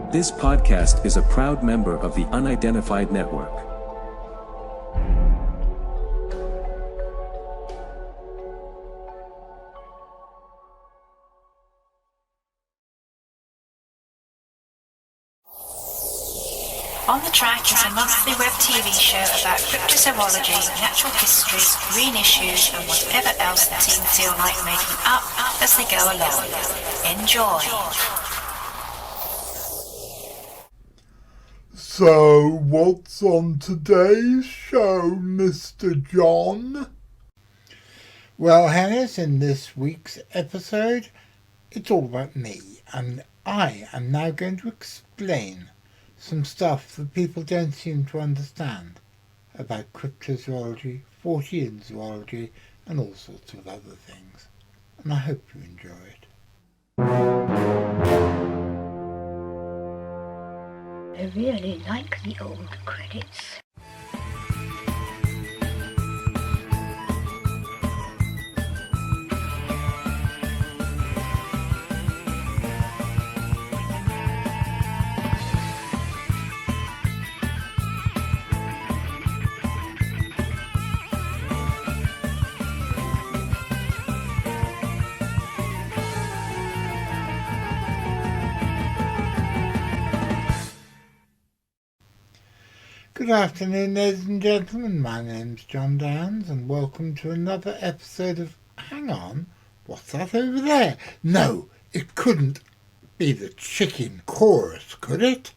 This podcast is a proud member of the Unidentified Network. On the Track is a monthly web TV show about cryptozoology, natural history, green issues, and whatever else the team feel like making up as they go along. Enjoy! So, what's on today's show, Mr. John? Well, Hannes, in this week's episode, it's all about me, and I am now going to explain some stuff that people don't seem to understand about cryptozoology, Fortean Zoology, and all sorts of other things. And I hope you enjoy it. I really like the old credits. Good afternoon, ladies and gentlemen. My name's John Downs, and welcome to another episode of Hang On, what's that over there? No, it couldn't be the chicken chorus, could it?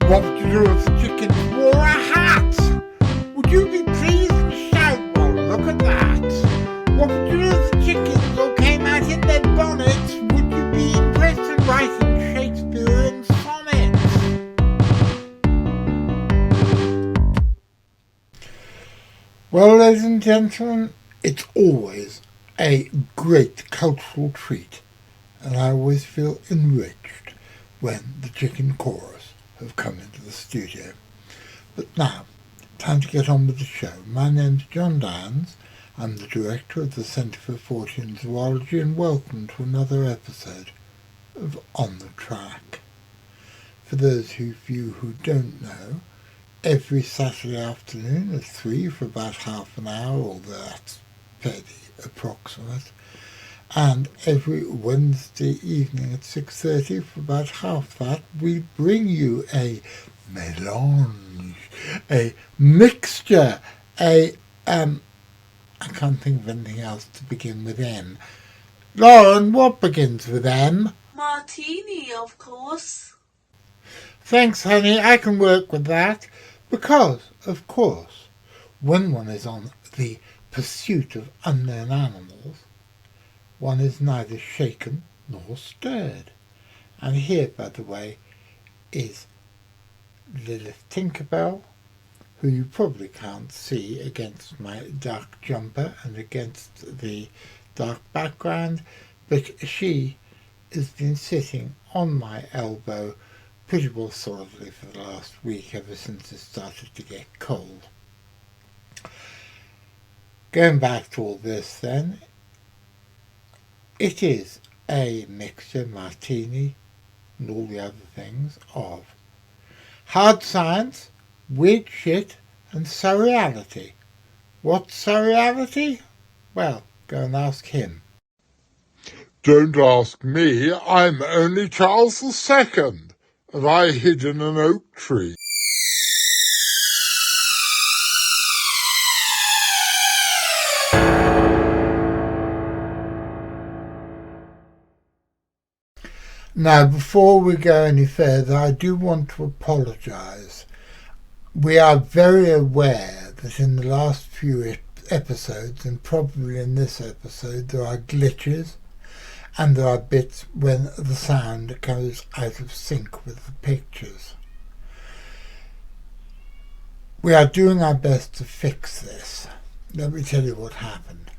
What would you do if the chickens wore a hat? Would you be pleased and shout, well, look at that? What would you do if the chickens all came out in their bonnets? Would you be impressed and writing Shakespearean sonnets? Well, ladies and gentlemen, it's always a great cultural treat, and I always feel enriched when the chicken chorus have come into the studio. But now, time to get on with the show. My name's John Downs. I'm the director of the Centre for Fortean Zoology, and welcome to another episode of On the Track. For those of you who don't know, every Saturday afternoon at 3 for about half an hour, although that's fairly approximate, and every Wednesday evening at 6:30 for about half that, we bring you a melange, a mixture, I can't think of anything else to begin with M. Lauren, what begins with M? Martini, of course. Thanks, honey, I can work with that. Because, of course, when one is on the pursuit of unknown animals, one is neither shaken nor stirred. And here, by the way, is Lilith Tinkerbell, who you probably can't see against my dark jumper and against the dark background, but she has been sitting on my elbow pretty well solidly for the last week, ever since it started to get cold. Going back to all this then, it is a mixture, martini, and all the other things, of hard science, weird shit, and surreality. What's surreality? Well, go and ask him. Don't ask me, I'm only Charles II, and I hid in an oak tree. Now, before we go any further, I do want to apologise. We are very aware that in the last few episodes, and probably in this episode, there are glitches, and there are bits when the sound goes out of sync with the pictures. We are doing our best to fix this. Let me tell you what happened.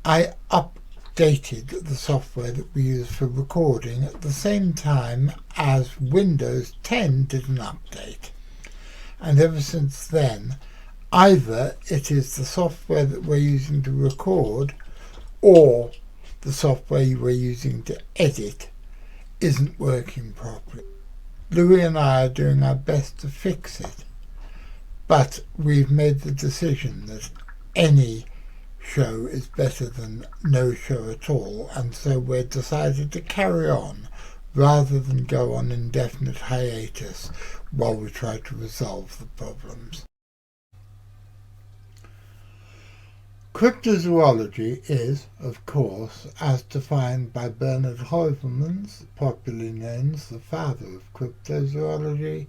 I updated the software that we use for recording at the same time as Windows 10 did an update. And ever since then, either it is the software that we're using to record, or the software you were using to edit isn't working properly. Louis and I are doing our best to fix it, but we've made the decision that any show is better than no show at all, and so we've decided to carry on rather than go on indefinite hiatus while we try to resolve the problems. Cryptozoology is, of course, as defined by Bernard Heuvelmans, popularly known as the father of cryptozoology,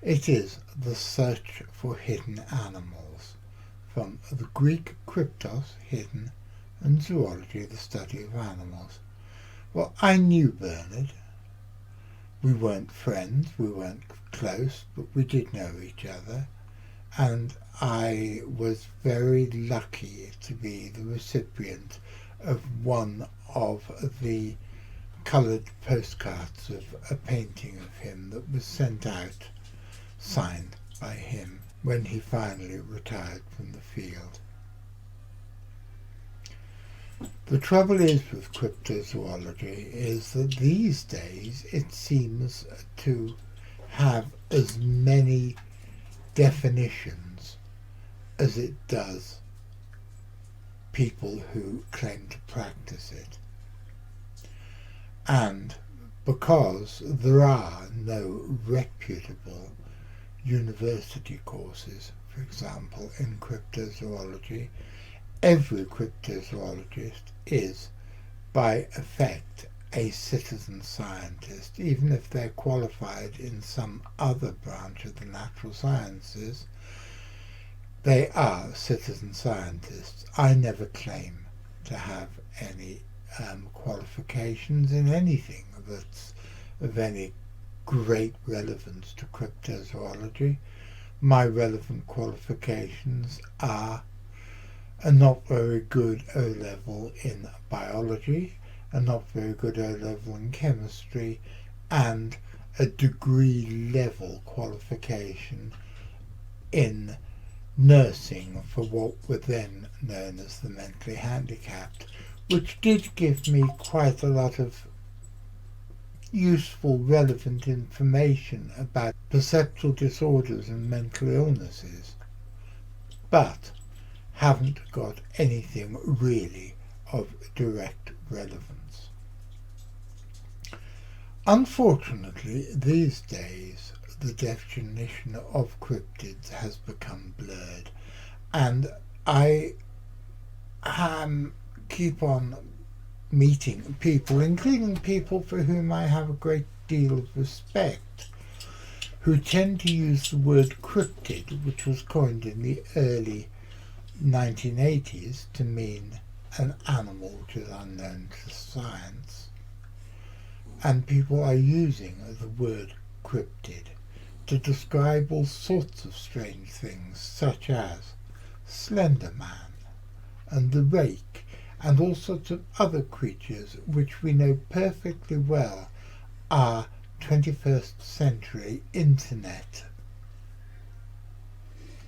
it is the search for hidden animals, from the Greek kryptos, hidden, and zoology, the study of animals. Well, I knew Bernard. We weren't friends, we weren't close, but we did know each other, and I was very lucky to be the recipient of one of the coloured postcards of a painting of him that was sent out, signed by him, when he finally retired from the field. The trouble is with cryptozoology is that these days it seems to have as many definitions as it does people who claim to practice it. And because there are no reputable university courses, for example, in cryptozoology, every cryptozoologist is, by effect, a citizen scientist, even if they're qualified in some other branch of the natural sciences. They are citizen scientists. I never claim to have any qualifications in anything that's of any great relevance to cryptozoology. My relevant qualifications are a not very good O-level in biology, a not very good O-level in chemistry, and a degree level qualification in nursing for what were then known as the mentally handicapped, which did give me quite a lot of useful, relevant information about perceptual disorders and mental illnesses, but haven't got anything really of direct relevance. Unfortunately, these days, the definition of cryptids has become blurred, and I keep on meeting people, including people for whom I have a great deal of respect, who tend to use the word cryptid, which was coined in the early 1980s to mean an animal which is unknown to science, and people are using the word cryptid to describe all sorts of strange things, such as Slender Man and the Rake, and all sorts of other creatures which we know perfectly well are 21st century internet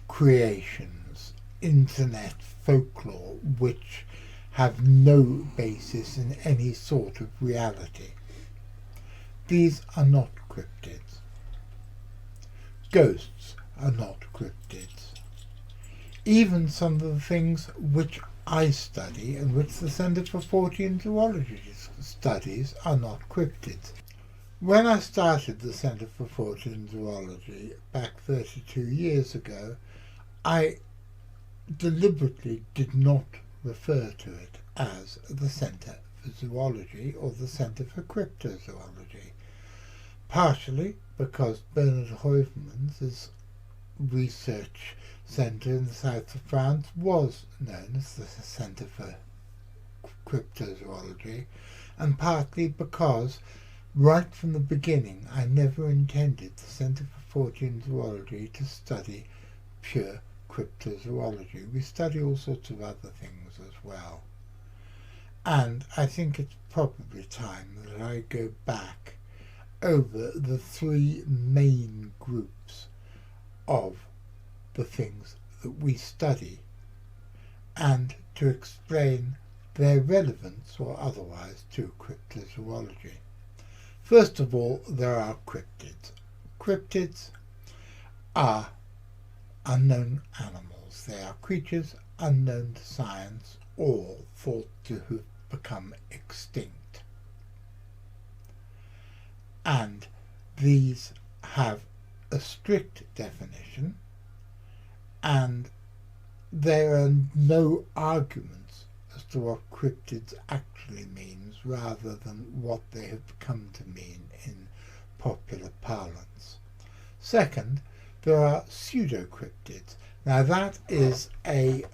creations, internet folklore, which have no basis in any sort of reality. These are not cryptids. Ghosts are not cryptids. Even some of the things which I study and which the Centre for Fortean Zoology studies are not cryptids. When I started the Centre for Fortean Zoology back 32 years ago, I deliberately did not refer to it as the Centre for Zoology or the Centre for Cryptozoology, partially because Bernard Heuvelmans' research centre in the south of France was known as the Centre for Cryptozoology, and partly because right from the beginning I never intended the Centre for Fortean Zoology to study pure cryptozoology. We study all sorts of other things as well. And I think it's probably time that I go back over the three main groups of the things that we study, and to explain their relevance or otherwise to cryptozoology. First of all, there are cryptids. Cryptids are unknown animals. They are creatures unknown to science or thought to have become extinct. And these have a strict definition, and there are no arguments as to what cryptids actually means rather than what they have come to mean in popular parlance. Second, there are pseudocryptids. Now that is a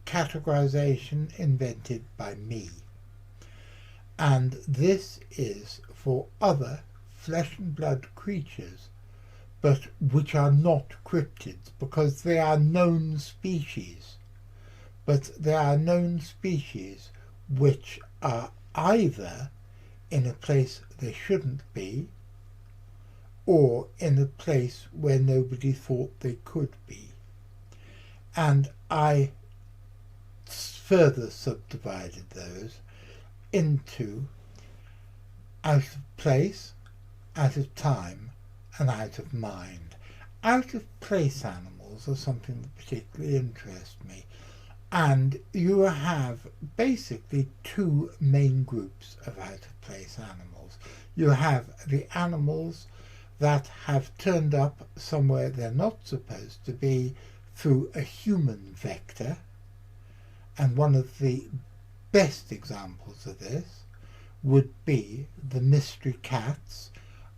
categorization invented by me, and this is for other flesh and blood creatures but which are not cryptids because they are known species, but they are known species which are either in a place they shouldn't be or in a place where nobody thought they could be. And I further subdivided those into out of place, out of time, and out of mind. Out of place animals are something that particularly interests me, and you have basically two main groups of out of place animals. You have the animals that have turned up somewhere they're not supposed to be through a human vector, and one of the best examples of this would be the mystery cats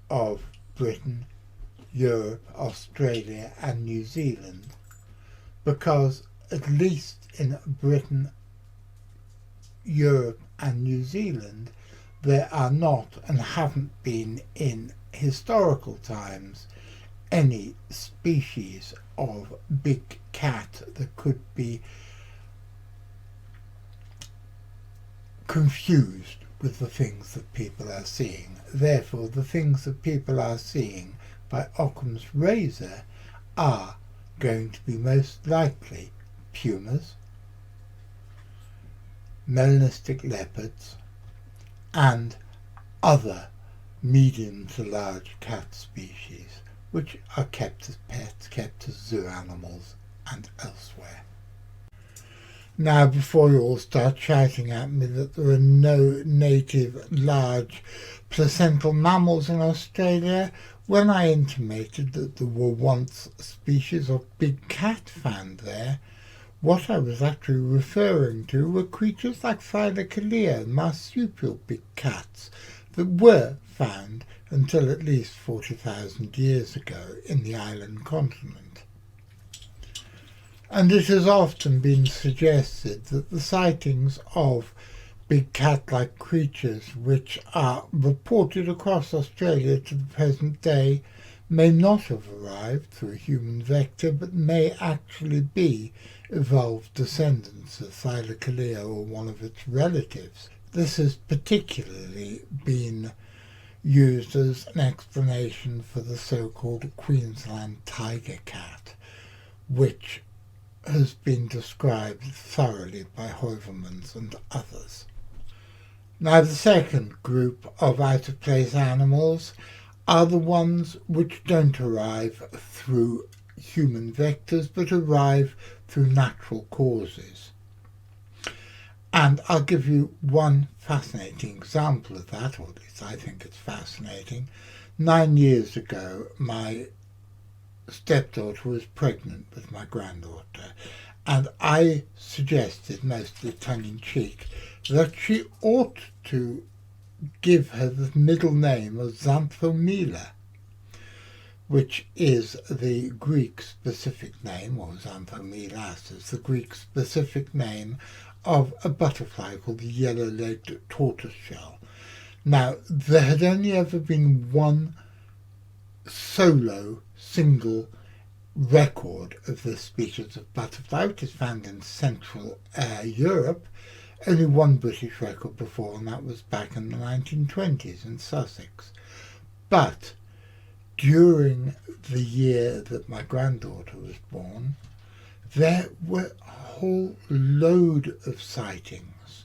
of Britain, Europe, Australia and New Zealand, because at least in Britain, Europe and New Zealand there are not and haven't been in historical times any species of big cat that could be confused with the things that people are seeing. Therefore, the things that people are seeing by Occam's razor are going to be most likely pumas, melanistic leopards, and other medium to large cat species, which are kept as pets, kept as zoo animals, and elsewhere. Now, before you all start shouting at me that there are no native large placental mammals in Australia, when I intimated that there were once species of big cat found there, what I was actually referring to were creatures like Thylacolea, marsupial big cats, that were found until at least 40,000 years ago in the island continent. And it has often been suggested that the sightings of big cat-like creatures which are reported across Australia to the present day may not have arrived through a human vector, but may actually be evolved descendants of Thylacolea or one of its relatives. This has particularly been used as an explanation for the so-called Queensland tiger cat, which has been described thoroughly by Heuvelmans and others. Now, the second group of out-of-place animals are the ones which don't arrive through human vectors but arrive through natural causes. And I'll give you one fascinating example of that, or at least I think it's fascinating. 9 years ago, my stepdaughter was pregnant with my granddaughter, and I suggested, mostly tongue-in-cheek, that she ought to give her the middle name of Xanthomela, which is the Greek specific name, or Xanthomelas is the Greek specific name of a butterfly called the yellow-legged tortoiseshell. Now, there had only ever been one single record of this species of butterfly, which is found in Central Europe. Only one British record before, and that was back in the 1920s in Sussex. But during the year that my granddaughter was born, there were a whole load of sightings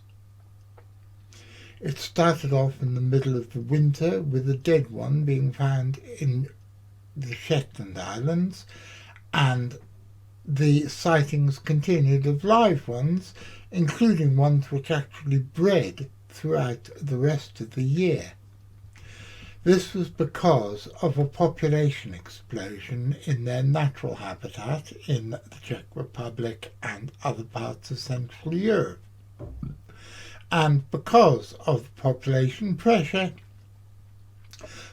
It started off in the middle of the winter with a dead one being found in the Shetland Islands, and the sightings continued of live ones, including ones which actually bred throughout the rest of the year. This was because of a population explosion in their natural habitat in the Czech Republic and other parts of Central Europe. And because of the population pressure,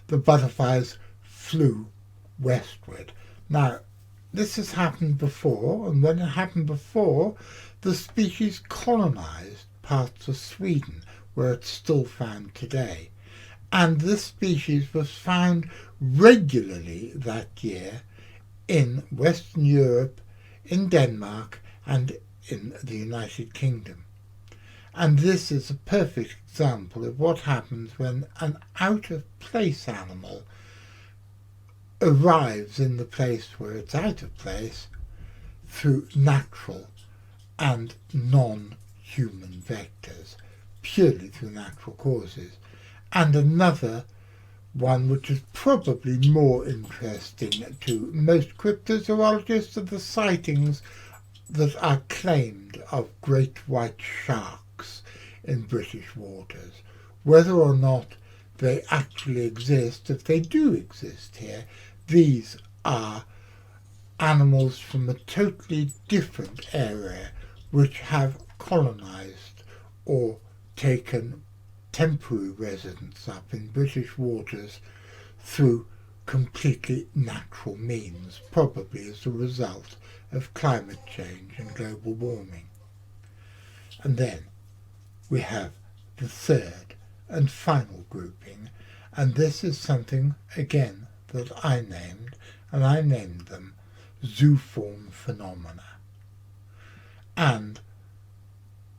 the butterflies flew westward. Now, this has happened before, and when it happened before, the species colonized parts of Sweden, where it's still found today. And this species was found regularly that year in Western Europe, in Denmark, and in the United Kingdom. And this is a perfect example of what happens when an out-of-place animal arrives in the place where it's out of place through natural and non-human vectors, purely through natural causes. And another one which is probably more interesting to most cryptozoologists are the sightings that are claimed of great white sharks in British waters. Whether or not they actually exist, if they do exist here, these are animals from a totally different area which have colonized or taken temporary residence up in British waters through completely natural means, probably as a result of climate change and global warming. And then we have the third and final grouping, and this is something, again, that I named, and I named them zooform phenomena. And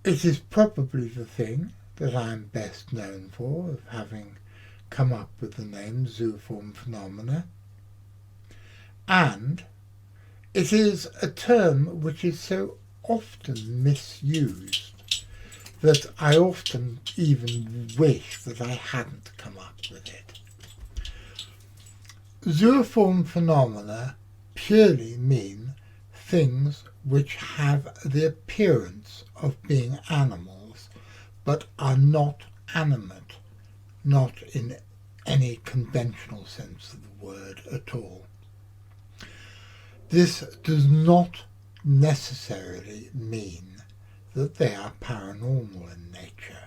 it is probably the thing that I'm best known for, of having come up with the name zooform phenomena. And it is a term which is so often misused that I often even wish that I hadn't come up with it. Zooform phenomena purely mean things which have the appearance of being animals, but are not animate, not in any conventional sense of the word at all. This does not necessarily mean that they are paranormal in nature.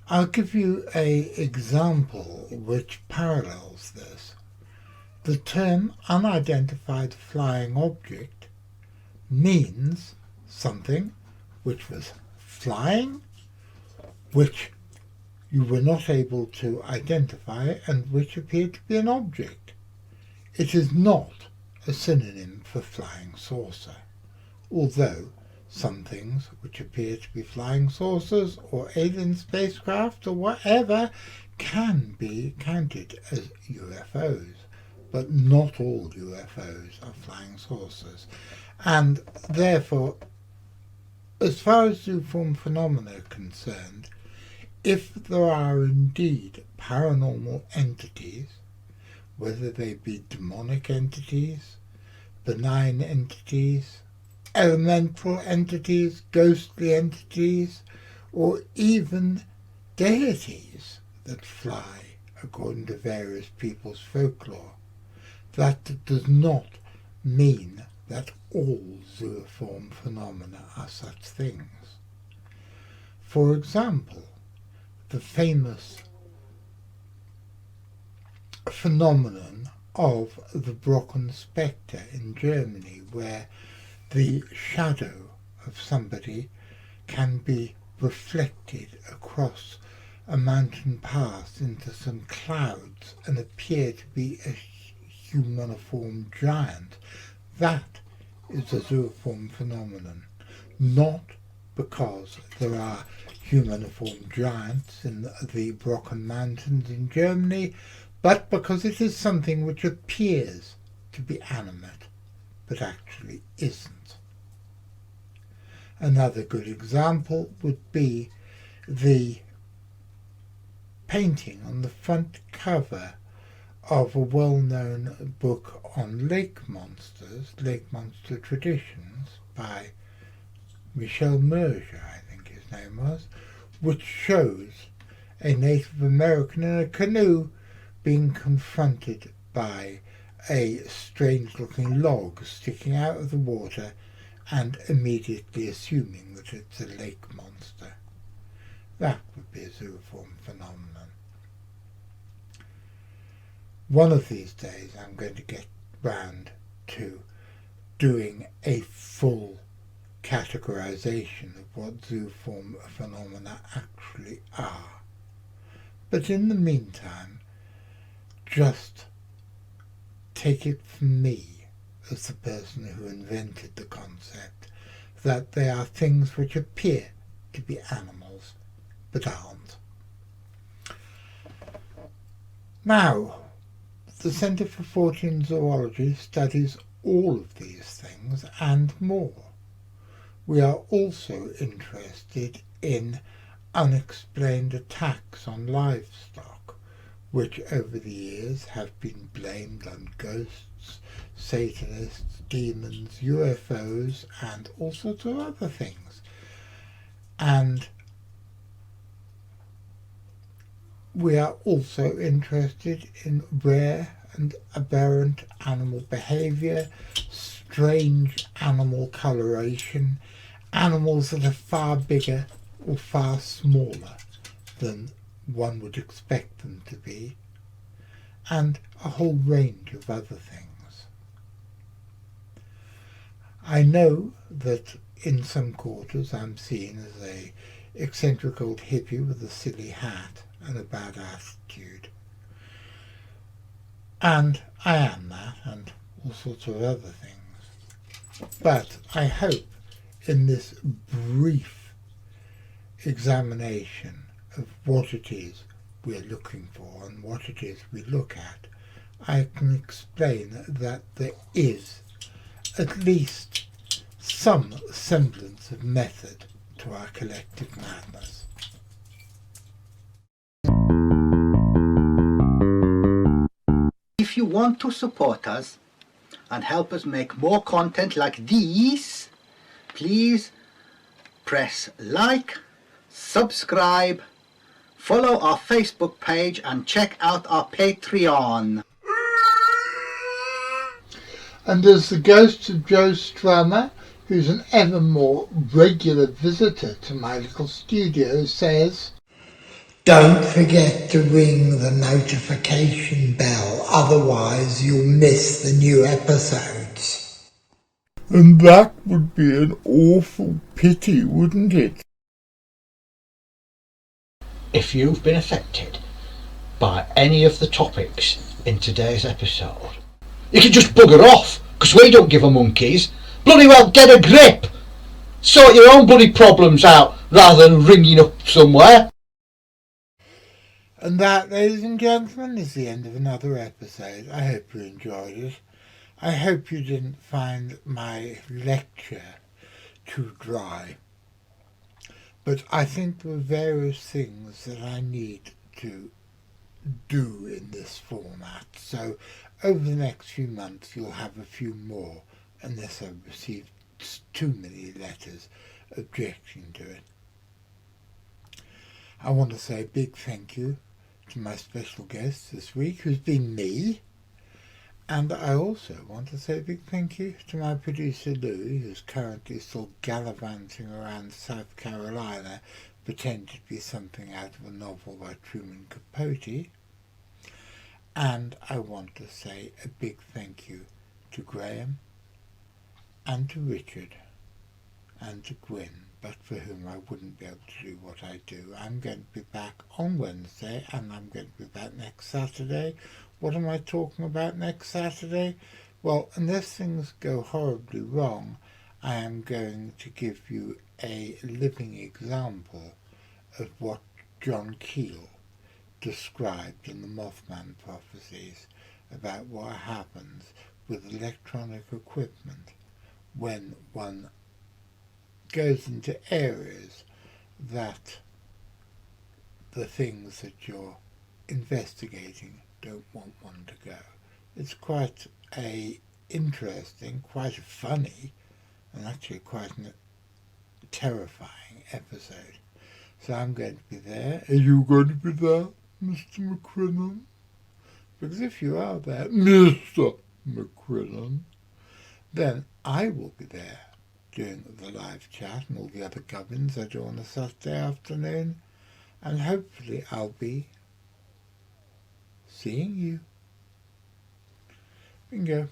I'll give you an example which parallels this. The term unidentified flying object means something which was flying, which you were not able to identify, and which appeared to be an object. It is not a synonym for flying saucer, although some things which appear to be flying saucers or alien spacecraft or whatever can be counted as UFOs, but not all UFOs are flying saucers. And therefore, as far as zooform phenomena are concerned, if there are indeed paranormal entities, whether they be demonic entities, benign entities, elemental entities, ghostly entities, or even deities that fly, according to various people's folklore, that does not mean that all zooform phenomena are such things. For example, the famous phenomenon of the Brocken spectre in Germany, where the shadow of somebody can be reflected across a mountain path into some clouds and appear to be a humaniform giant. That is a zooform phenomenon, not because there are humaniform giants in the Brocken Mountains in Germany, but because it is something which appears to be animate, but actually isn't. Another good example would be the painting on the front cover of a well-known book on lake monsters, Lake Monster Traditions, by Michel Merger, I think his name was, which shows a Native American in a canoe being confronted by a strange-looking log sticking out of the water and immediately assuming that it's a lake monster. That would be a zooform phenomenon. One of these days I'm going to get round to doing a full categorization of what zooform phenomena actually are. But in the meantime, just take it from me, as the person who invented the concept, that they are things which appear to be animals, but aren't. Now, the Centre for Fortean Zoology studies all of these things and more. We are also interested in unexplained attacks on livestock, which over the years have been blamed on ghosts, Satanists, demons, UFOs, and all sorts of other things. And we are also interested in rare and aberrant animal behaviour, strange animal coloration, animals that are far bigger or far smaller than one would expect them to be, and a whole range of other things. I know that in some quarters I'm seen as a eccentric old hippie with a silly hat and a bad attitude. And I am that, and all sorts of other things. But I hope in this brief examination of what it is we're looking for and what it is we look at, I can explain that there is at least some semblance of method to our collective madness. If you want to support us and help us make more content like these, please press like, subscribe, follow our Facebook page and check out our Patreon. And as the ghost of Joe Strummer, who's an ever more regular visitor to my little studio, says, don't forget to ring the notification bell, otherwise you'll miss the new episodes. And that would be an awful pity, wouldn't it? If you've been affected by any of the topics in today's episode, you can just bugger off, because we don't give a monkeys. Bloody well get a grip! Sort your own bloody problems out, rather than ringing up somewhere. And that, ladies and gentlemen, is the end of another episode. I hope you enjoyed it. I hope you didn't find my lecture too dry. But I think there are various things that I need to do in this format. So over the next few months you'll have a few more, unless I've received too many letters objecting to it. I want to say a big thank you to my special guest this week, who's been me. And I also want to say a big thank you to my producer Louis, who's currently still gallivanting around South Carolina, pretending to be something out of a novel by Truman Capote. And I want to say a big thank you to Graham and to Richard and to Gwyn, but for whom I wouldn't be able to do what I do. I'm going to be back on Wednesday, and I'm going to be back next Saturday. What am I talking about next Saturday? Well, unless things go horribly wrong, I am going to give you a living example of what John Keel described in the Mothman prophecies about what happens with electronic equipment when one goes into areas that the things that you're investigating don't want one to go. It's quite a interesting, quite a funny, and actually quite a terrifying episode. So I'm going to be there. Are you going to be there, Mr. McCrinnan? Because if you are there, Mr. McCrinnan, then I will be there doing the live chat and all the other gubbins I do on a Saturday afternoon, and hopefully I'll be seeing you. Bingo.